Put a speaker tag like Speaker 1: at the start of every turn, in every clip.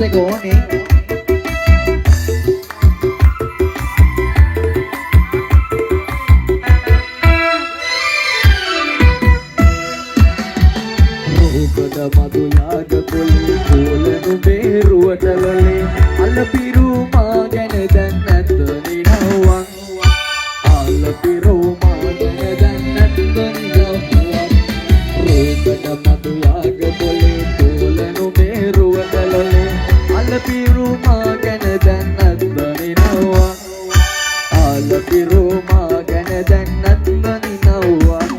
Speaker 1: එක ඕනේ. රූපද මధు යාග පොලේ පොලනු බේරුවට වලේ අලපිරු මා ගැන දැන් නැත නිනවන් අලපිරු මා ගැන දැන් නැත නිනවන් රූපද මధు යාග පොලේ පොලනු බේරුවට වලේ අලපිරු මා ගැන දැන් නැත නිනවන් අලපිරු මා ගැන දැන් නැත නිනවන්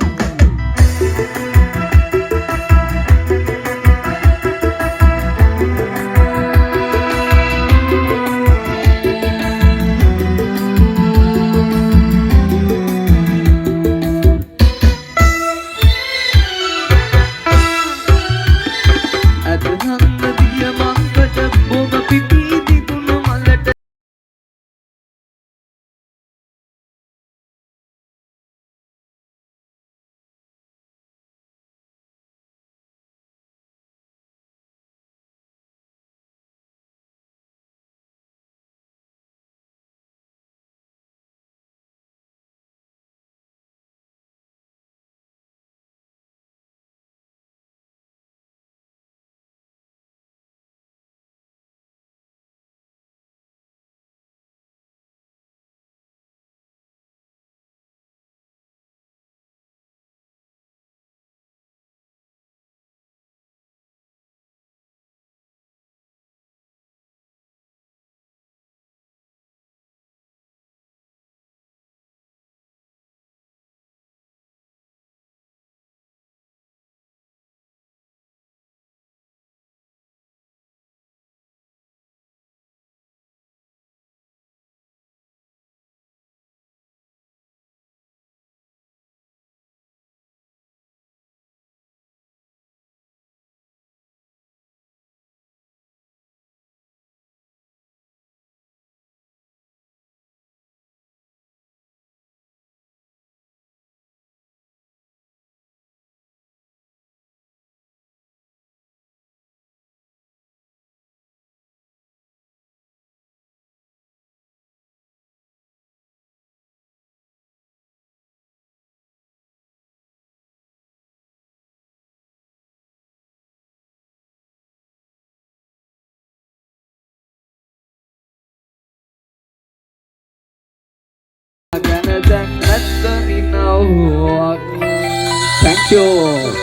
Speaker 1: Thank you.